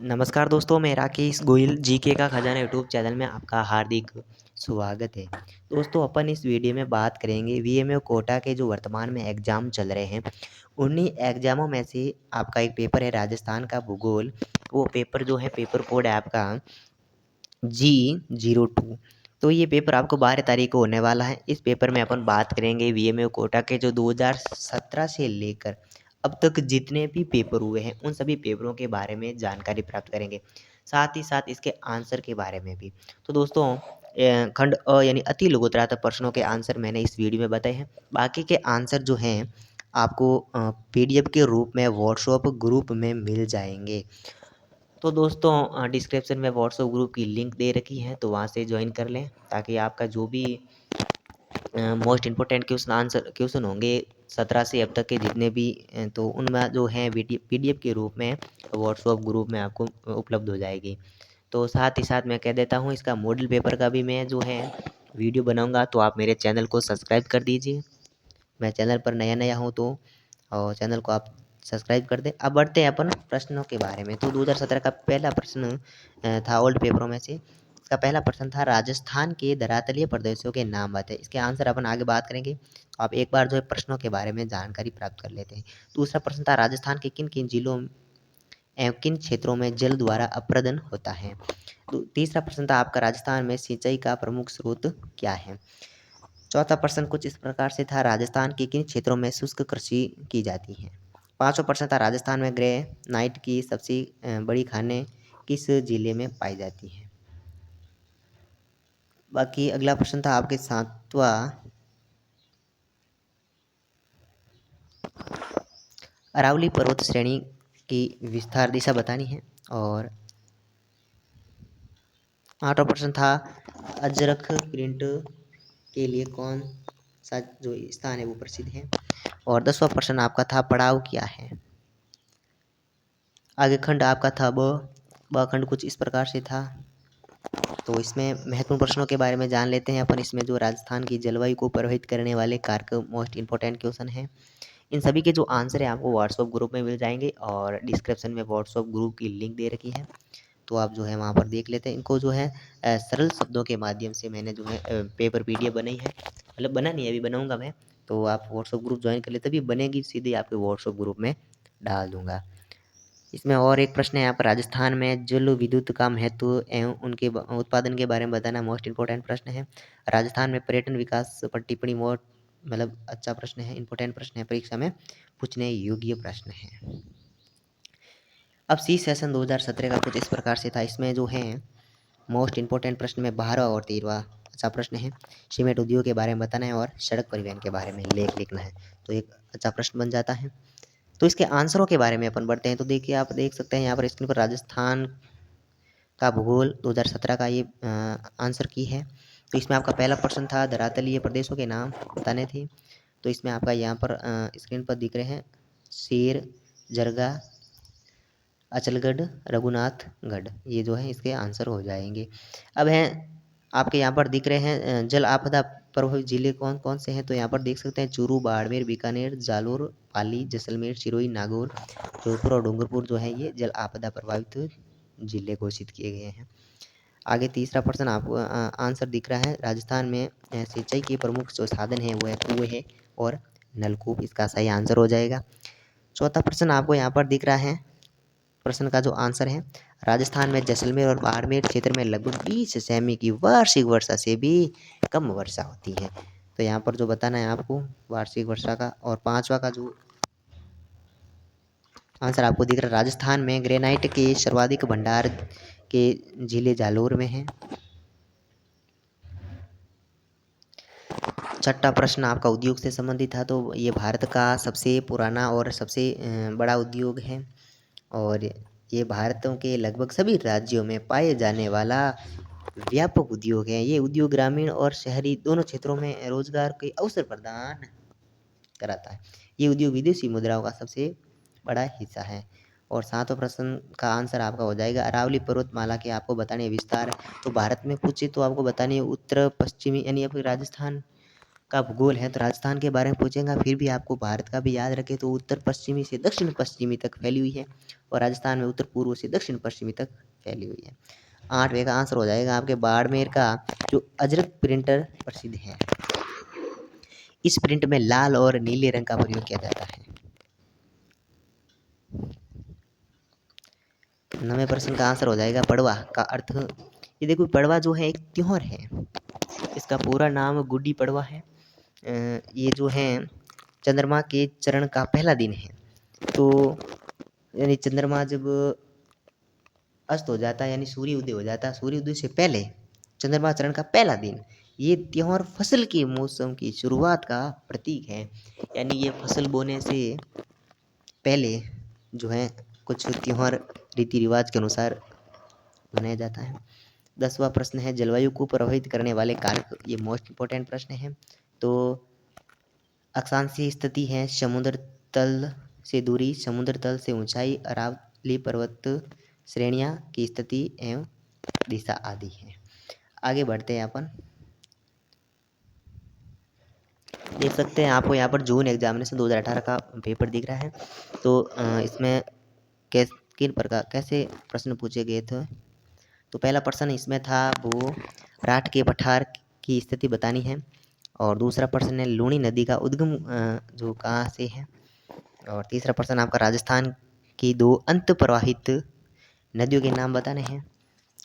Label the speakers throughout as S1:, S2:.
S1: नमस्कार दोस्तों, मैं राकेश गोयल जीके का खजाना यूट्यूब चैनल में आपका हार्दिक स्वागत है। दोस्तों अपन इस वीडियो में बात करेंगे वीएमओ कोटा के जो वर्तमान में एग्ज़ाम चल रहे हैं, उन्हीं एग्ज़ामों में से आपका एक पेपर है राजस्थान का भूगोल। वो पेपर जो है पेपर कोड है आपका G02। तो ये पेपर आपको 12 तारीख को होने वाला है। इस पेपर में अपन बात करेंगे वीएमओ कोटा के जो 2017 से लेकर अब तक जितने भी पेपर हुए हैं उन सभी पेपरों के बारे में जानकारी प्राप्त करेंगे, साथ ही साथ इसके आंसर के बारे में भी। तो दोस्तों खंड अ यानी अति लघुत्तरार्थ प्रश्नों के आंसर मैंने इस वीडियो में बताए हैं। बाकी के आंसर जो हैं आपको पीडीएफ के रूप में व्हाट्सएप ग्रुप में मिल जाएंगे। तो दोस्तों डिस्क्रिप्शन में व्हाट्सएप ग्रुप की लिंक दे रखी है, तो वहाँ से ज्वाइन कर लें ताकि आपका जो भी मोस्ट इम्पोर्टेंट क्वेश्चन होंगे 17 से अब तक के जितने भी तो उनमें जो है पीडीएफ के रूप में व्हाट्सएप ग्रुप में आपको उपलब्ध हो जाएगी। तो साथ ही साथ मैं कह देता हूँ इसका मॉडल पेपर का भी मैं जो है वीडियो बनाऊंगा, तो आप मेरे चैनल को सब्सक्राइब कर दीजिए। मैं चैनल पर नया हूँ तो और चैनल को आप सब्सक्राइब कर दें। अब बढ़ते हैं अपन प्रश्नों के बारे में। तो 2017 का पहला प्रश्न था ओल्ड पेपरों में से। इसका पहला प्रश्न था राजस्थान के धरातलीय प्रदेशों के नाम बताएं। इसके आंसर अपन आगे बात करेंगे। आप एक बार जो है प्रश्नों के बारे में जानकारी प्राप्त कर लेते हैं। दूसरा प्रश्न था राजस्थान के किन किन जिलों एवं किन क्षेत्रों में जल द्वारा अप्रदन होता है। तीसरा प्रश्न था आपका राजस्थान में सिंचाई का प्रमुख स्रोत क्या है। चौथा प्रश्न कुछ इस प्रकार से था राजस्थान के किन क्षेत्रों में शुष्क कृषि की जाती है। पांचवा प्रश्न था राजस्थान में ग्रे नाइट की सबसे बड़ी खानें किस जिले में पाई जाती है। बाकी अगला प्रश्न था आपके सातवां अरावली पर्वत श्रेणी की विस्तार दिशा बतानी है। और आठवां प्रश्न था अजरक प्रिंट के लिए कौन सा जो स्थान है वो प्रसिद्ध है। और 10वां प्रश्न आपका था पड़ाव क्या है। आगे खंड आपका था ब खंड कुछ इस प्रकार से था। तो इसमें महत्वपूर्ण प्रश्नों के बारे में जान लेते हैं अपन। इसमें जो राजस्थान की जलवायु को प्रभावित करने वाले कारक मोस्ट इंपॉर्टेंट क्वेश्चन है। इन सभी के जो आंसर है आपको व्हाट्सएप ग्रुप में मिल जाएंगे और डिस्क्रिप्शन में व्हाट्सएप ग्रुप की लिंक दे रखी है, तो आप जो है वहाँ पर देख लेते हैं। इनको जो है सरल शब्दों के माध्यम से मैंने जो है पेपर पीडीएफ बनाई है, मतलब बना नहीं है, अभी बनाऊंगा मैं। तो आप व्हाट्सएप ग्रुप ज्वाइन कर ले, तभी बनेगी, सीधे आपके व्हाट्सएप ग्रुप में डाल दूंगा। इसमें और एक प्रश्न है आपका राजस्थान में जल विद्युत का महत्व एवं उनके उत्पादन के बारे में बताना मोस्ट इम्पोर्टेंट प्रश्न है। राजस्थान में पर्यटन विकास पर टिप्पणी मोट मतलब अच्छा प्रश्न है, इंपॉर्टेंट प्रश्न है, परीक्षा में पूछने योग्य प्रश्न है। अब सी सेशन 2017 का कुछ इस प्रकार से था। इसमें जो है मोस्ट इम्पोर्टेंट प्रश्न में 12वां और 13वां अच्छा प्रश्न है। सीमेंट उद्योग के बारे में बताना है और सड़क परिवहन के बारे में लेख लिखना है, तो एक अच्छा प्रश्न बन जाता है। तो इसके आंसरों के बारे में अपन बढ़ते हैं। तो देखिए आप देख सकते हैं यहाँ पर स्क्रीन पर राजस्थान का भूगोल 2017 का ये आंसर की है। तो इसमें आपका पहला प्रश्न था धरातलीय प्रदेशों के नाम बताने थे। तो इसमें आपका यहाँ पर स्क्रीन पर दिख रहे हैं शेर, जरगा, अचलगढ़, रघुनाथगढ़, ये जो है इसके आंसर हो जाएंगे। अब हैं आपके यहाँ पर दिख रहे हैं जल आपदा प्रभावित जिले कौन कौन से हैं। तो यहाँ पर देख सकते हैं चूरू, बाड़मेर, बीकानेर, जालोर, पाली, जैसलमेर, सिरोही, नागौर, जोधपुर और डूंगरपुर जो है ये जल आपदा प्रभावित जिले घोषित किए गए हैं। आगे तीसरा प्रश्न आपको आंसर दिख रहा है राजस्थान में सिंचाई के प्रमुख जो साधन है वो है कुएं है और नलकूप, इसका सही आंसर हो जाएगा। चौथा प्रश्न आपको यहाँ पर दिख रहा है, प्रश्न का जो आंसर है राजस्थान में जैसलमेर और बाड़मेर क्षेत्र में लगभग 20 सेमी की वार्षिक वर्षा से भी कम वर्षा होती है। तो यहाँ पर जो बताना है आपको वार्षिक वर्षा का। और पांचवा का जो आंसर आपको दिख रहा है राजस्थान में ग्रेनाइट के सर्वाधिक भंडार के जिले जालोर में है। छठा प्रश्न आपका उद्योग से संबंधित था। तो ये भारत का सबसे पुराना और सबसे बड़ा उद्योग है और ये भारतों के लगभग सभी राज्यों में पाए जाने वाला व्यापक उद्योग है। ये उद्योग ग्रामीण और शहरी दोनों क्षेत्रों में रोजगार के अवसर प्रदान कराता है। ये उद्योग विदेशी मुद्राओं का सबसे बड़ा हिस्सा है। और सातवां प्रश्न का आंसर आपका हो जाएगा अरावली पर्वतमाला के आपको बताने विस्तार। तो भारत में पूछे तो आपको बतानी है उत्तर पश्चिमी यानी फिर राजस्थान का भूगोल है तो राजस्थान के बारे में पूछेगा। फिर भी आपको भारत का भी याद रखे तो उत्तर पश्चिमी से दक्षिण पश्चिमी तक फैली हुई है और राजस्थान में उत्तर पूर्व से दक्षिण पश्चिमी तक फैली हुई है। 8वें का आंसर हो जाएगा आपके बाड़मेर का जो अजरक प्रिंटर प्रसिद्ध है। इस प्रिंट में लाल और नीले रंग का प्रयोग किया जाता है। 9वें प्रश्न का आंसर हो जाएगा पड़वा का अर्थ। ये देखो पड़वा जो है एक त्योहार है, इसका पूरा नाम गुड्डी पड़वा है। ये जो है चंद्रमा के चरण का पहला दिन है। तो यानी चंद्रमा जब अस्त हो जाता है यानी सूर्य उदय हो जाता है, सूर्य उदय से पहले चंद्रमा चरण का पहला दिन, ये त्योहार फसल के मौसम की शुरुआत का प्रतीक है। यानी ये फसल बोने से पहले जो है कुछ त्योहार रीति रिवाज के अनुसार मनाया जाता है। 10वां प्रश्न है जलवायु को प्रभावित करने वाले कारक। ये मोस्ट इम्पोर्टेंट प्रश्न है। तो अक्षांशीय स्थिति है, समुद्र तल से दूरी, समुद्र तल से ऊंचाई, अरावली पर्वत श्रेणियां की स्थिति एवं दिशा आदि है। आगे बढ़ते हैं अपन। देख सकते हैं आपको यहाँ पर जून एग्जामिनेशन 2018 का पेपर दिख रहा है। तो इसमें किन प्रकार कैसे प्रश्न पूछे गए थे। तो पहला प्रश्न इसमें था वो राठ के पठार की स्थिति बतानी है और दूसरा प्रश्न है लूणी नदी का उद्गम जो कहाँ से है और तीसरा प्रश्न आपका राजस्थान की 2 अंत प्रवाहित नदियों के नाम बताने हैं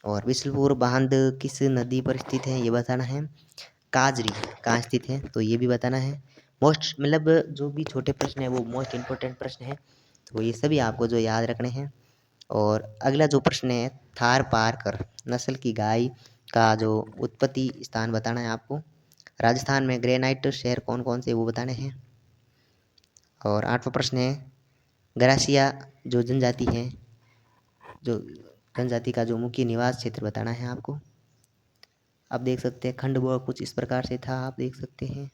S1: और बिसलपुर बांध किस नदी पर स्थित है ये बताना है। काजरी कहाँ स्थित है तो ये भी बताना है। मोस्ट मतलब जो भी छोटे प्रश्न है वो मोस्ट इम्पोर्टेंट प्रश्न है, तो ये सभी आपको जो याद रखने हैं। और अगला जो प्रश्न है थार पारकर नस्ल की गाय का जो उत्पत्ति स्थान बताना है आपको। राजस्थान में ग्रेनाइट शहर कौन कौन से वो बताने हैं। और 8वां प्रश्न है गरासिया जो जनजाति है, जो जनजाति का जो मुख्य निवास क्षेत्र बताना है आपको। आप देख सकते हैं खंड व कुछ इस प्रकार से था, आप देख सकते हैं।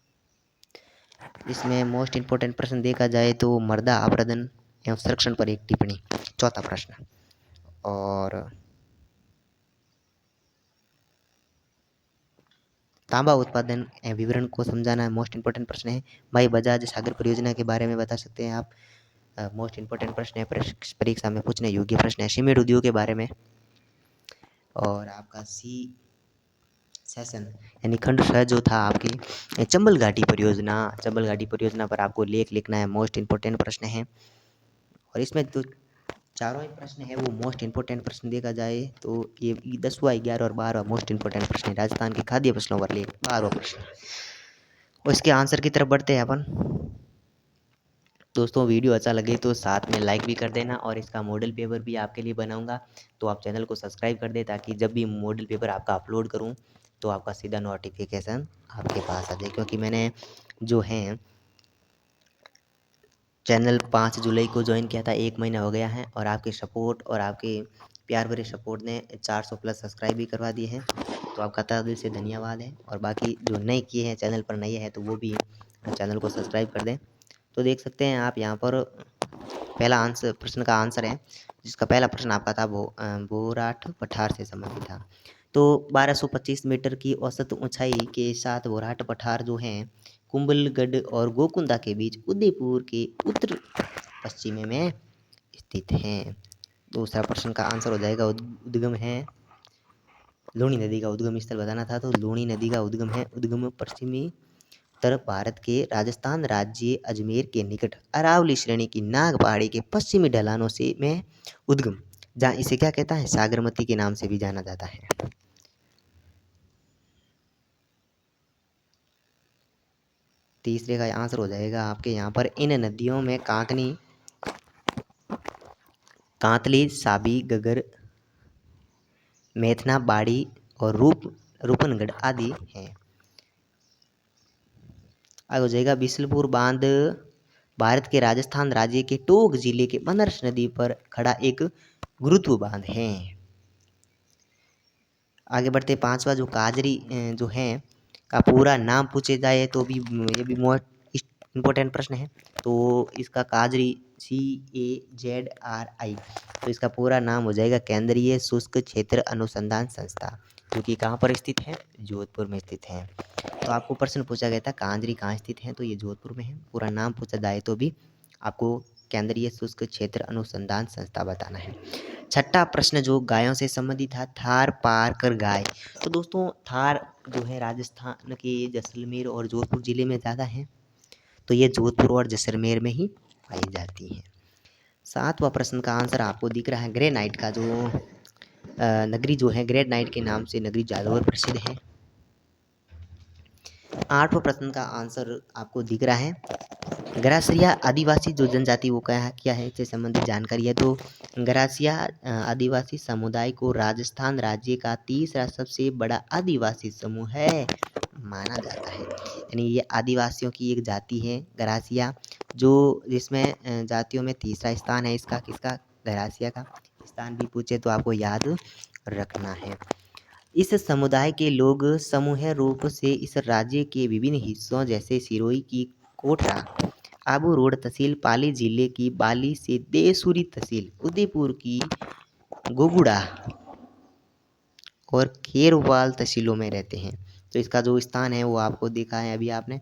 S1: इसमें मोस्ट इम्पोर्टेंट प्रश्न देखा जाए तो मृदा अपरदन एवं संरक्षण पर एक टिप्पणी, चौथा प्रश्न। और तांबा उत्पादन एवं विवरण को समझाना मोस्ट इम्पोर्टेंट प्रश्न है। भाई बजाज सागर परियोजना के बारे में बता सकते हैं आप। मोस्ट इम्पोर्टेंट प्रश्न है, परीक्षा में पूछने योग्य प्रश्न है। सीमेंट उद्योग के बारे में। और आपका सी सेशन यानी खंड 6 जो था आपकी चंबल घाटी परियोजना, चंबल घाटी परियोजना पर आपको लेख लिखना है, मोस्ट इम्पोर्टेंट प्रश्न है। और इसमें तो चारों ही प्रश्न है वो मोस्ट इम्पोर्टेंट प्रश्न देखा जाए तो ये 10वां 11वां और 12वां मोस्ट इम्पोर्टेंट प्रश्न है। राजस्थान की खाद्य फसलों पर लेख 12वां प्रश्न और इसके आंसर की तरफ बढ़ते हैं अपन। दोस्तों वीडियो अच्छा लगे तो साथ में लाइक भी कर देना और इसका मॉडल पेपर भी आपके लिए बनाऊंगा, तो आप चैनल को सब्सक्राइब कर दे ताकि जब भी मॉडल पेपर आपका अपलोड करूं तो आपका सीधा नोटिफिकेशन आपके पास आ जाए। क्योंकि मैंने जो है चैनल 5 जुलाई को ज्वाइन किया था, 1 महीना हो गया है और आपके सपोर्ट और आपके प्यार भरे सपोर्ट ने 400 प्लस सब्सक्राइब भी करवा दिए हैं, तो आपका तहे दिल से धन्यवाद है। और बाकी जो नए किए हैं चैनल पर नए हैं तो वो भी चैनल को सब्सक्राइब कर दें। तो देख सकते हैं आप यहाँ पर पहला आंसर प्रश्न का आंसर है, जिसका पहला प्रश्न आपका था वो बोराठ पठार से संबंधित था। तो 1225 मीटर की औसत ऊंचाई के साथ बोराठ पठार जो हैं कुंभलगढ़ और गोकुंदा के बीच उदयपुर के उत्तर पश्चिम में स्थित हैं। दूसरा प्रश्न का आंसर हो जाएगा उद्गम है लूणी नदी का उद्गम स्थल बताना था। तो लूणी नदी का उद्गम है उद्गम पश्चिमी तरफ भारत के राजस्थान राज्य अजमेर के निकट अरावली श्रेणी की नाग पहाड़ी के पश्चिमी ढलानों से में उद्गम, जहाँ इसे क्या कहता है सागरमती के नाम से भी जाना जाता है। तीसरे का आंसर हो जाएगा आपके यहाँ पर इन नदियों में कांकनी, कांतली, साबी, गगर, मेथना, बाड़ी और रूपनगढ़ आदि हैं। आगे हो जाएगा बिसलपुर बांध भारत के राजस्थान राज्य के टोंक जिले के बनारस नदी पर खड़ा एक गुरुत्व बांध है। आगे बढ़ते 5वां जो काजरी जो है का पूरा नाम पूछे जाए तो भी ये भी मोस्ट इम्पोर्टेंट प्रश्न है। तो इसका काजरी CAZRI, तो इसका पूरा नाम हो जाएगा केंद्रीय शुष्क क्षेत्र अनुसंधान संस्था। जो कि कहाँ पर स्थित है, जोधपुर में स्थित है। तो आपको प्रश्न पूछा गया था कांजरी कहाँ स्थित है, तो ये जोधपुर में है। पूरा नाम पूछा जाए तो भी आपको केंद्रीय शुष्क क्षेत्र अनुसंधान संस्था बताना है। छठा प्रश्न जो गायों से संबंधित था, थार पारकर गाय। तो दोस्तों थार जो है राजस्थान के जैसलमेर और जोधपुर जिले में ज़्यादा है, तो ये जोधपुर और जैसलमेर में ही पाई जाती है। सातवां प्रश्न का आंसर आपको दिख रहा है, ग्रेनाइट का जो नगरी जो है ग्रेनाइट के नाम से नगरी जादौर प्रसिद्ध है। आठवां प्रश्न का आंसर आपको दिख रहा है, गरासिया आदिवासी जो जनजाति वो क्या है इससे संबंधित जानकारी है। तो गरासिया आदिवासी समुदाय को राजस्थान राज्य का तीसरा सबसे बड़ा आदिवासी समूह है माना जाता है। यानी ये आदिवासियों की एक जाति है गरासिया, जो जिसमें जातियों में तीसरा स्थान है इसका, किसका, गरासिया का। स्थान भी पूछे तो आपको याद रखना है। इस समुदाय के लोग समूह रूप से इस राज्य के विभिन्न हिस्सों जैसे सिरोही की कोटरा, आबू रोड तहसील पाली जिले की बाली से देसूरी तहसील उदयपुर की गोगुड़ा और खेरवाल तहसीलों में रहते हैं। तो इसका जो स्थान है वो आपको देखा है अभी आपने।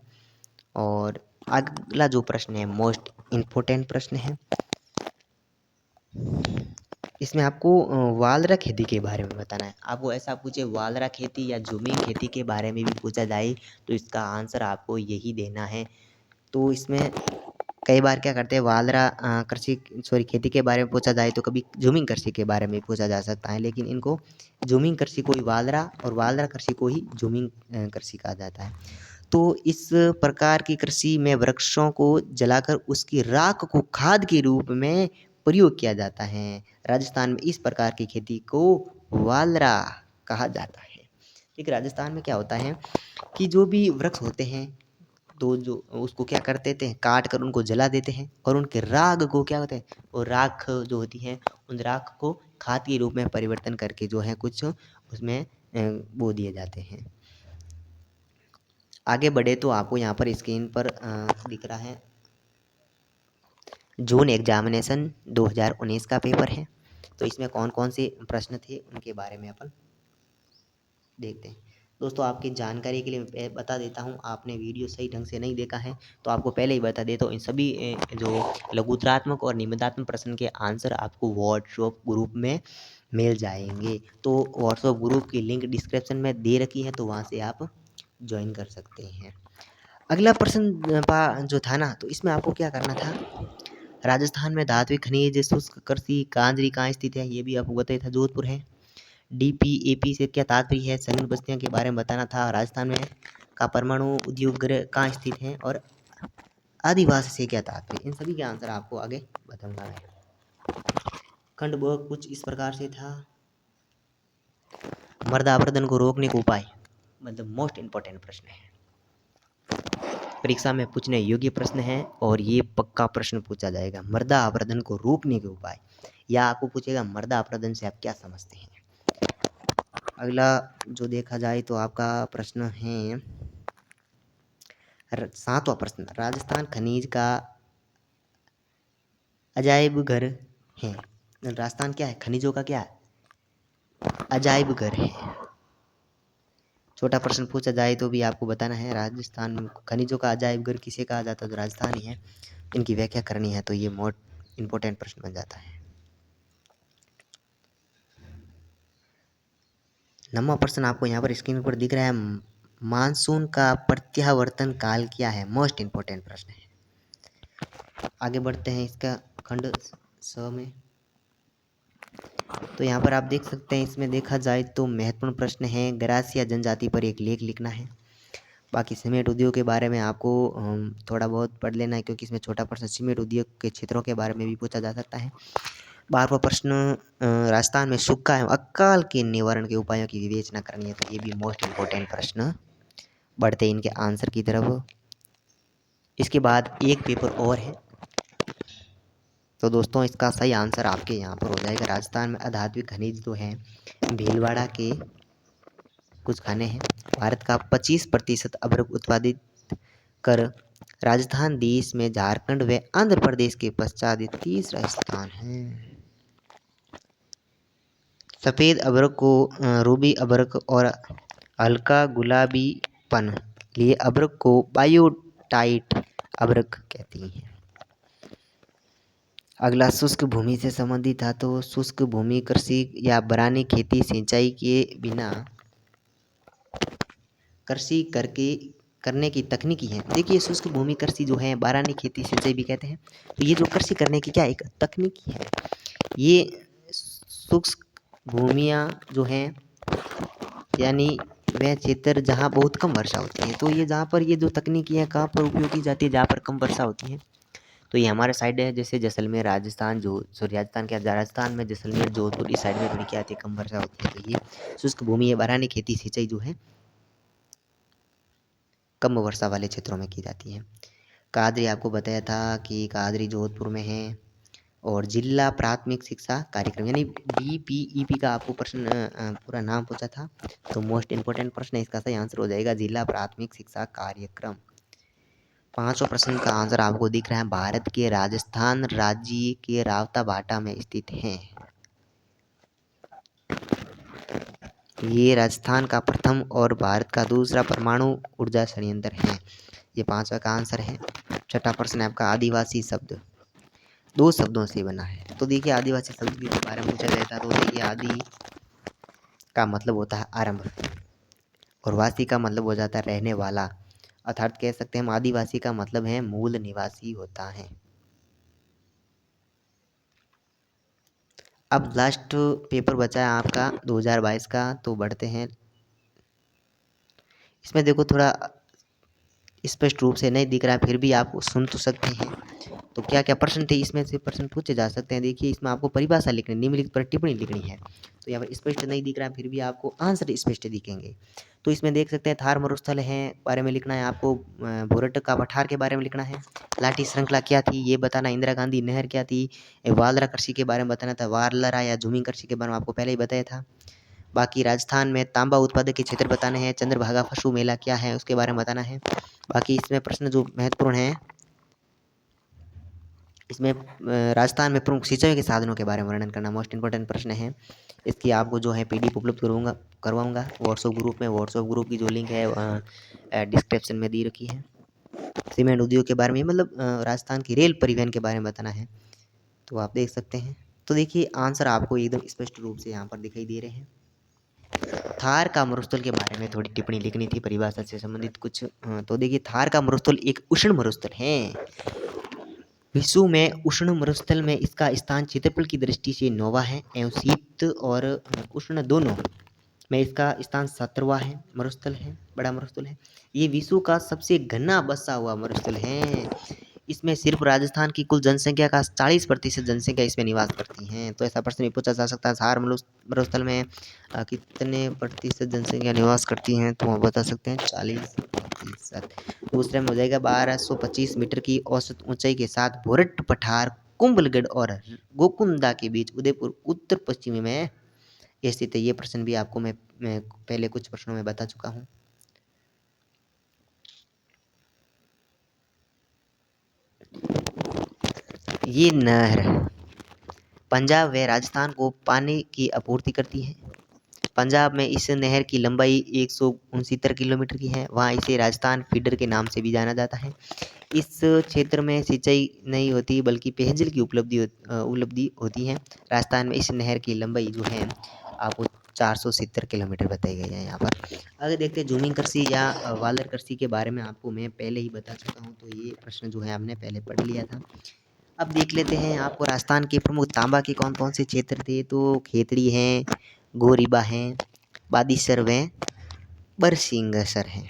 S1: और अगला जो प्रश्न है मोस्ट इम्पोर्टेंट प्रश्न है, इसमें आपको वालरा खेती के बारे में बताना है। आपको ऐसा पूछे वालरा खेती या झूमिंग खेती के बारे में भी पूछा जाए तो इसका आंसर आपको यही देना है। तो इसमें कई बार क्या करते हैं, वालरा खेती के बारे में पूछा जाए तो कभी झूमिंग कृषि के बारे में पूछा जा सकता है, लेकिन इनको झूमिंग कृषि को ही वालरा और वालरा कृषि को ही झूमिंग कृषि कहा जाता है। तो इस प्रकार की कृषि में वृक्षों को जलाकर उसकी राख को खाद के रूप में प्रयोग किया जाता है। राजस्थान में इस प्रकार की खेती को वालरा कहा जाता है। ठीक, राजस्थान में क्या होता है कि जो भी वृक्ष होते हैं तो जो उसको क्या कर देते हैं, काट कर उनको जला देते हैं और उनके राग को क्या होता है, वो राख जो होती है उन राख को खाद के रूप में परिवर्तन करके जो है कुछ उसमें बो दिए जाते हैं। आगे बढ़े तो आपको यहाँ पर स्क्रीन पर दिख रहा है जून एग्जामिनेशन 2019 का पेपर है। तो इसमें कौन कौन से प्रश्न थे उनके बारे में अपन देखते हैं। दोस्तों आपकी जानकारी के लिए मैं बता देता हूँ, आपने वीडियो सही ढंग से नहीं देखा है तो आपको पहले ही बता देता हूँ, इन सभी जो लघुत्रात्मक और निबंधात्मक प्रश्न के आंसर आपको व्हाट्सएप ग्रुप में मिल जाएंगे। तो व्हाट्सएप ग्रुप की लिंक डिस्क्रिप्शन में दे रखी है, तो वहाँ से आप ज्वाइन कर सकते हैं। अगला प्रश्न जो था ना, तो इसमें आपको क्या करना था, राजस्थान में धात्विक खनिज शुष्क कृषि कांजरी कहाँ स्थित है, ये भी आपको बताया था जोधपुर है। डीपीएपी से क्या तात्पर्य है, संघ बस्तियों के बारे में बताना था, राजस्थान में का परमाणु उद्योग गृह कहाँ स्थित है, और आदिवासी से क्या तात्पर्य, इन सभी के आंसर आपको आगे बताऊंगा मैं। खंड ब कुछ इस प्रकार से था, मर्दावर्धन को रोकने का उपाय, मतलब मोस्ट इम्पोर्टेंट प्रश्न है, परीक्षा में पूछने योग्य प्रश्न है और ये पक्का प्रश्न पूछा जाएगा। मर्दा अपराधन को रोकने के उपाय, या आपको पूछेगा मर्दा अपराधन से आप क्या समझते हैं। अगला जो देखा जाए तो आपका प्रश्न है 7वां प्रश्न, राजस्थान खनिज का अजायब घर है। राजस्थान क्या है, खनिजों का क्या है, अजायब घर है। छोटा प्रश्न पूछा जाए तो भी आपको बताना है, राजस्थान में खनिजों का अजायब घर किसे कहा जाता है, तो राजस्थान ही है। इनकी व्याख्या करनी है, तो ये मोस्ट इम्पोर्टेंट प्रश्न बन जाता है। 9वां प्रश्न आपको यहाँ पर स्क्रीन पर दिख रहा है, मानसून का प्रत्यावर्तन काल क्या है, मोस्ट इम्पोर्टेंट प्रश्न है। आगे बढ़ते हैं इसका खंड 6 में। तो यहाँ पर आप देख सकते हैं, इसमें देखा जाए तो महत्वपूर्ण प्रश्न है, गरासिया जनजाति पर एक लेख लिखना है। बाकी सीमेंट उद्योग के बारे में आपको थोड़ा बहुत पढ़ लेना है, क्योंकि इसमें छोटा प्रश्न सीमेंट उद्योग के क्षेत्रों के बारे में भी पूछा जा सकता है। 12वां प्रश्न, राजस्थान में सूखा एवं अकाल के निवारण के उपायों की विवेचना करनी है, तो ये भी मोस्ट इम्पोर्टेंट प्रश्न। बढ़ते इनके आंसर की तरफ। इसके बाद एक पेपर और है, तो दोस्तों इसका सही आंसर आपके यहाँ पर हो जाएगा। राजस्थान में अधात्विक खनिज जो है भीलवाड़ा के कुछ खाने हैं। भारत का 25% अभ्रक उत्पादित कर राजस्थान देश में झारखंड व आंध्र प्रदेश के पश्चात तीसरा स्थान है। सफ़ेद अभ्रक को रूबी अभ्रक और हल्का गुलाबीपन लिए अभ्रक को बायोटाइट अभ्रक कहती हैं। अगला शुष्क भूमि से संबंधित था, तो शुष्क भूमि कृषि या बरानी खेती सिंचाई के बिना कृषि करने की तकनीकी है। देखिए शुष्क भूमि कृषि जो है, बारानी खेती सिंचाई भी कहते हैं, तो ये जो कृषि करने की क्या एक तकनीकी है। ये शुष्क भूमियाँ जो हैं, यानी वह क्षेत्र जहाँ बहुत कम वर्षा होती है, तो ये जहाँ पर ये जो तकनीकी है कहाँ पर उपयोग की जाती है, जहाँ पर कम वर्षा होती है। तो ये हमारे साइड है, जैसे जैसलमेर, राजस्थान, जो सॉरी राजस्थान क्या, राजस्थान में जैसलमेर, जोधपुर, इस साइड में थोड़ी क्या आती है, कम वर्षा होती है। तो ये शुष्क भूमि है, बारानी खेती सिंचाई जो है कम वर्षा वाले क्षेत्रों में की जाती है। कादरी आपको बताया था कि कादरी जोधपुर में है। और जिला प्राथमिक शिक्षा कार्यक्रम यानी BPEP का आपको प्रश्न पूरा नाम पूछा था, तो मोस्ट इम्पोर्टेंट प्रश्न है, इसका सही आंसर हो जाएगा जिला प्राथमिक शिक्षा कार्यक्रम। 5वां प्रश्न का आंसर आपको दिख रहा है, भारत के राजस्थान राज्य के रावताभाटा में स्थित है। ये राजस्थान का प्रथम और भारत का दूसरा परमाणु ऊर्जा संयंत्र है। ये 5वां का आंसर है। 6वां प्रश्न है आपका, आदिवासी शब्द 2 शब्दों से बना है। तो देखिए आदिवासी शब्द के बारे में पूछा जाता है, तो देखिए आदि का मतलब होता है आरंभ, और वासी का मतलब हो जाता है रहने वाला, अर्थात कह सकते हैं हम आदिवासी का मतलब है मूल निवासी होता है। अब लास्ट पेपर बचा है आपका 2022 का, तो बढ़ते हैं। इसमें देखो थोड़ा स्पष्ट रूप से नहीं दिख रहा है, फिर भी आप सुन तो सकते हैं। तो क्या क्या प्रश्न थे, इसमें से प्रश्न पूछे जा सकते हैं। देखिए इसमें आपको परिभाषा लिखनी, निम्नलिखित पर टिप्पणी लिखनी है। तो यहाँ पर स्पष्ट नहीं दिख रहा है, फिर भी आपको आंसर स्पष्ट दिखेंगे। तो इसमें देख सकते हैं थार मरुस्थल है बारे में लिखना है आपको, भोरट का पठार के बारे में लिखना है, लाठी श्रृंखला क्या थी ये बताना, इंदिरा गांधी नहर क्या थी, वालरा कृषि के बारे में बताना था, वालरा या झूमिंग कृषि के बारे में आपको पहले ही बताया था। बाकी राजस्थान में तांबा उत्पादक के क्षेत्र बताने हैं, चंद्रभागा पशु मेला क्या है उसके बारे में बताना है। बाकी इसमें प्रश्न जो महत्वपूर्ण है, इसमें राजस्थान में प्रमुख सिंचाई के साधनों के बारे में वर्णन करना मोस्ट इंपॉर्टेंट प्रश्न है। इसकी आपको जो है PDF उपलब्ध करवाऊंगा व्हाट्सएप ग्रुप में। व्हाट्सएप ग्रुप की जो लिंक है डिस्क्रिप्शन में दी रखी है। सीमेंट उद्योग के बारे में, मतलब राजस्थान की रेल परिवहन के बारे में बताना है, तो आप देख सकते हैं। तो देखिए आंसर आपको एकदम स्पष्ट रूप से यहाँ पर दिखाई दे रहे हैं। थार का मरुस्थल के बारे में थोड़ी टिप्पणी लिखनी थी, परिभाषा से संबंधित कुछ। तो देखिए थार का मरुस्थल एक उष्ण मरुस्थल है। विश्व में उष्ण मरुस्थल में इसका स्थान क्षेत्रफल की दृष्टि से 9वां है एवं शीत और उष्ण दोनों में इसका स्थान 17वां है। मरुस्थल है, बड़ा मरुस्थल है। ये विश्व का सबसे घना बसा हुआ मरुस्थल है। इसमें सिर्फ राजस्थान की कुल जनसंख्या का 40% जनसंख्या इसमें निवास करती हैं। तो ऐसा प्रश्न भी पूछा जा सकता है, थार मरुस्थल में कितने प्रतिशत जनसंख्या निवास करती हैं, तो हम बता सकते हैं 40%। दूसरे में हो जाएगा 1225 मीटर की औसत ऊंचाई के साथ भोरट पठार कुंभलगढ़ और गोकुंदा के बीच उदयपुर उत्तर पश्चिमी में स्थित है। ये प्रश्न भी आपको मैं पहले कुछ प्रश्नों में बता चुका हूँ। ये नहर पंजाब व राजस्थान को पानी की आपूर्ति करती है। पंजाब में इस नहर की लंबाई 169 किलोमीटर की है, वहाँ इसे राजस्थान फीडर के नाम से भी जाना जाता है। इस क्षेत्र में सिंचाई नहीं होती बल्कि पेयजल की उपलब्धि होती है। राजस्थान में इस नहर की लंबाई जो है आपको 470 किलोमीटर बताई गई है यहाँ पर। अगर देखते हैं झूमिंग कृषि या वालर कृषि के बारे में आपको मैं पहले ही बता चुका हूँ, तो ये प्रश्न जो है आपने पहले पढ़ लिया था। अब देख लेते हैं आपको राजस्थान के प्रमुख तांबा के कौन कौन से क्षेत्र थे, तो खेतड़ी हैं, गोरीबा हैं, बादीसर व बरसिंगसर हैं,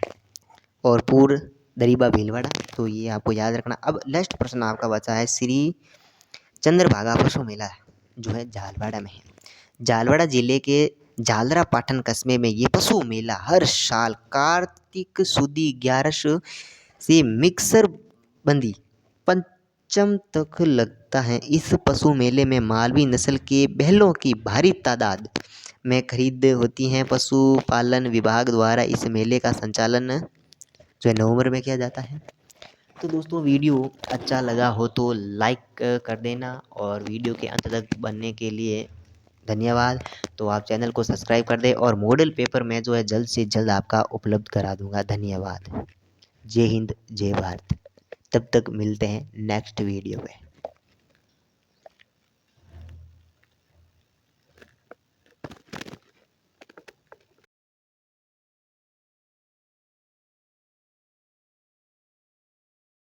S1: और पूर्व दरीबा भीलवाड़ा। तो ये आपको याद रखना। अब लास्ट प्रश्न आपका बचा है, श्री चंद्रभागा पशु मेला जो है झालवाड़ा में है। झालवाड़ा जिले के झालरा पाटन कस्बे में ये पशु मेला हर साल कार्तिक सुदी 11 से मिक्सर बंदी पंचम तक लगता है। इस पशु मेले में मालवी नस्ल के बैलों की भारी तादाद में खरीद होती हैं। पशुपालन विभाग द्वारा इस मेले का संचालन जो है नवंबर में किया जाता है। तो दोस्तों वीडियो अच्छा लगा हो तो लाइक कर देना, और वीडियो के अंत तक बनने के लिए धन्यवाद। तो आप चैनल को सब्सक्राइब कर दें और मॉडल पेपर मैं जो है जल्द से जल्द आपका उपलब्ध करा दूंगा। धन्यवाद। जय हिंद, जय भारत। तब तक मिलते हैं नेक्स्ट वीडियो में।